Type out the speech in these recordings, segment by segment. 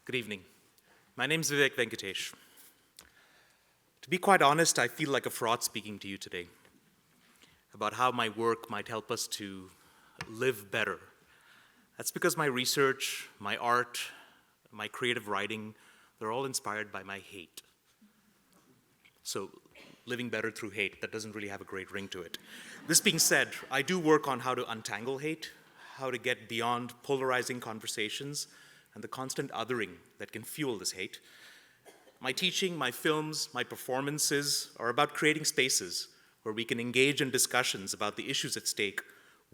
Good evening. My name's Vivek Venkatesh. To be quite honest, I feel like a fraud speaking to you today about how my work might help us to live better. That's because my research, my art, my creative writing, they're all inspired by my hate. So living better through hate, that doesn't really have a great ring to it. This being said, I do work on how to untangle hate, how to get beyond polarizing conversations and the constant othering that can fuel this hate. My teaching, my films, my performances are about creating spaces where we can engage in discussions about the issues at stake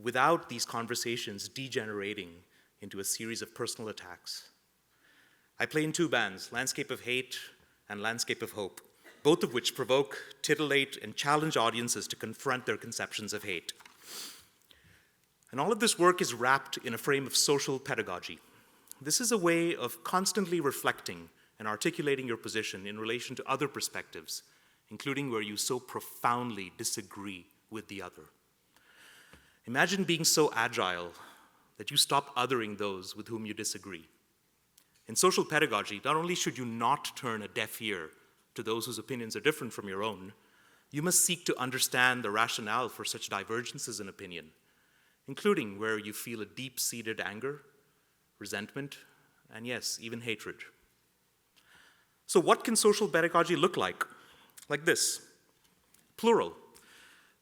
without these conversations degenerating into a series of personal attacks. I play in two bands, Landscape of Hate and Landscape of Hope, both of which provoke, titillate, and challenge audiences to confront their conceptions of hate. And all of this work is wrapped in a frame of social pedagogy. This is a way of constantly reflecting and articulating your position in relation to other perspectives, including where you so profoundly disagree with the other. Imagine being so agile that you stop othering those with whom you disagree. In social pedagogy, not only should you not turn a deaf ear to those whose opinions are different from your own, you must seek to understand the rationale for such divergences in opinion, including where you feel a deep-seated anger, resentment, and yes, even hatred. So what can social pedagogy look like? Like this: Plural.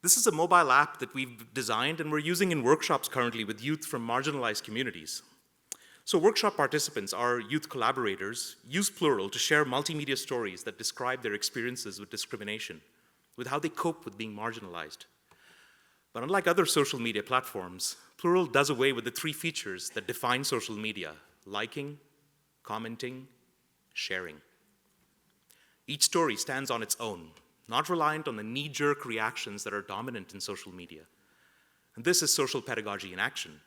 This is a mobile app that we've designed and we're using in workshops currently with youth from marginalized communities. So workshop participants, our youth collaborators, use Plural to share multimedia stories that describe their experiences with discrimination, with how they cope with being marginalized. But unlike other social media platforms, Plural does away with the three features that define social media: liking, commenting, sharing. Each story stands on its own, not reliant on the knee-jerk reactions that are dominant in social media. And this is social pedagogy in action: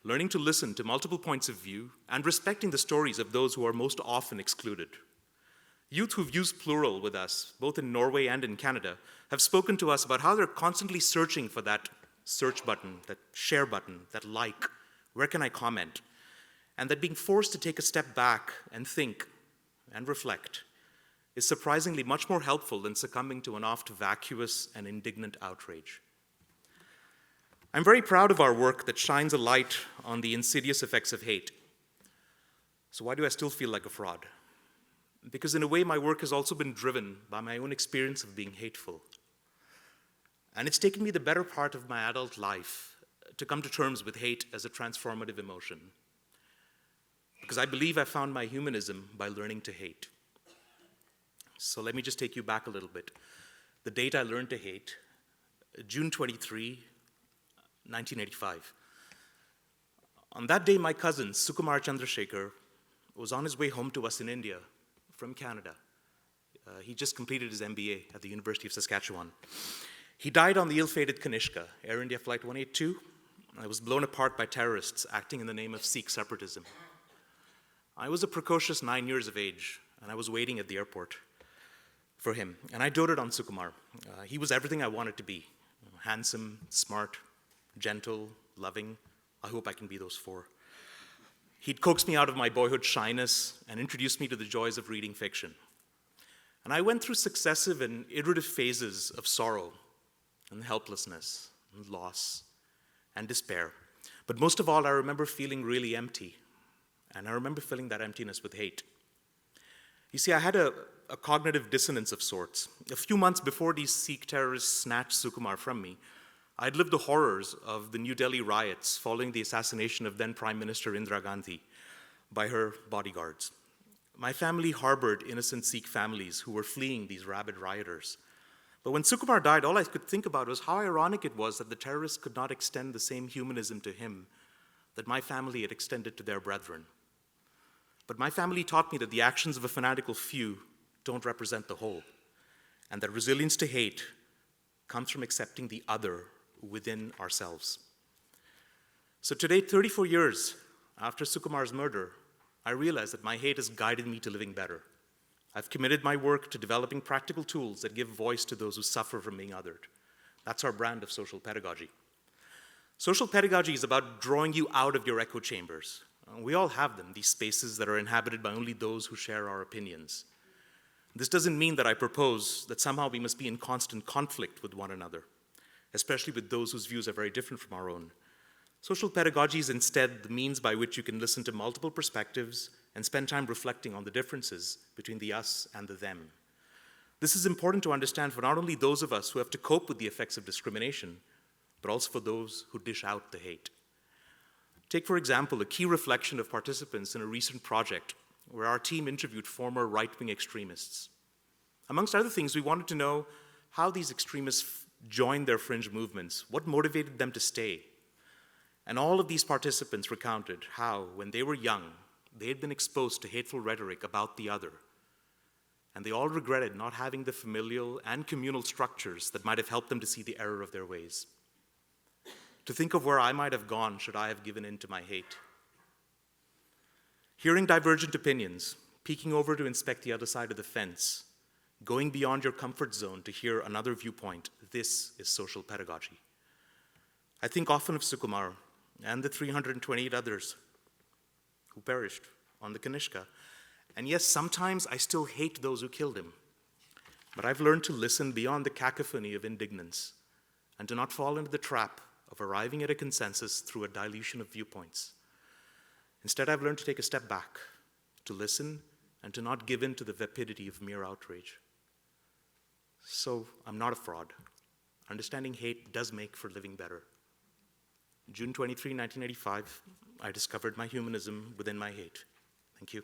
learning to listen to multiple points of view and respecting the stories of those who are most often excluded. Youth who've used Plural with us, both in Norway and in Canada, have spoken to us about how they're constantly searching for that search button, that share button, that like, where can I comment? And that being forced to take a step back and think and reflect is surprisingly much more helpful than succumbing to an oft vacuous and indignant outrage. I'm very proud of our work that shines a light on the insidious effects of hate. So why do I still feel like a fraud? Because in a way, my work has also been driven by my own experience of being hateful. And it's taken me the better part of my adult life to come to terms with hate as a transformative emotion. Because I believe I found my humanism by learning to hate. So let me just take you back a little bit. The date I learned to hate, June 23, 1985. On that day, my cousin, Sukumar Chandrasekhar, was on his way home to us in India from Canada. He just completed his MBA at the University of Saskatchewan. He died on the ill-fated Kanishka, Air India Flight 182. It was blown apart by terrorists acting in the name of Sikh separatism. I was a precocious 9 years of age, and I was waiting at the airport for him. And I doted on Sukumar. He was everything I wanted to be: handsome, smart, gentle, loving. I hope I can be those four. He'd coaxed me out of my boyhood shyness and introduced me to the joys of reading fiction. And I went through successive and iterative phases of sorrow and helplessness and loss and despair. But most of all, I remember feeling really empty. And I remember filling that emptiness with hate. You see, I had a cognitive dissonance of sorts. A few months before these Sikh terrorists snatched Sukumar from me, I'd lived the horrors of the New Delhi riots following the assassination of then Prime Minister Indira Gandhi by her bodyguards. My family harbored innocent Sikh families who were fleeing these rabid rioters. But when Sukumar died, all I could think about was how ironic it was that the terrorists could not extend the same humanism to him that my family had extended to their brethren. But my family taught me that the actions of a fanatical few don't represent the whole, and that resilience to hate comes from accepting the other within ourselves. So today, 34 years after Sukumar's murder, I realize that my hate has guided me to living better. I've committed my work to developing practical tools that give voice to those who suffer from being othered. That's our brand of social pedagogy. Social pedagogy is about drawing you out of your echo chambers, We all have them, these spaces that are inhabited by only those who share our opinions. This doesn't mean that I propose that somehow we must be in constant conflict with one another, especially with those whose views are very different from our own. Social pedagogy is instead the means by which you can listen to multiple perspectives and spend time reflecting on the differences between the us and the them. This is important to understand for not only those of us who have to cope with the effects of discrimination, but also for those who dish out the hate. Take, for example, a key reflection of participants in a recent project where our team interviewed former right-wing extremists. Amongst other things, we wanted to know how these extremists joined their fringe movements, what motivated them to stay. And all of these participants recounted how, when they were young, they had been exposed to hateful rhetoric about the other. And they all regretted not having the familial and communal structures that might have helped them to see the error of their ways. To think of where I might have gone should I have given in to my hate. Hearing divergent opinions, peeking over to inspect the other side of the fence, going beyond your comfort zone to hear another viewpoint, this is social pedagogy. I think often of Sukumar and the 328 others who perished on the Kanishka. And yes, sometimes I still hate those who killed him. But I've learned to listen beyond the cacophony of indignance and to not fall into the trap of arriving at a consensus through a dilution of viewpoints. Instead, I've learned to take a step back, to listen, and to not give in to the vapidity of mere outrage. So I'm not a fraud. Understanding hate does make for living better. June 23, 1985, I discovered my humanism within my hate. Thank you.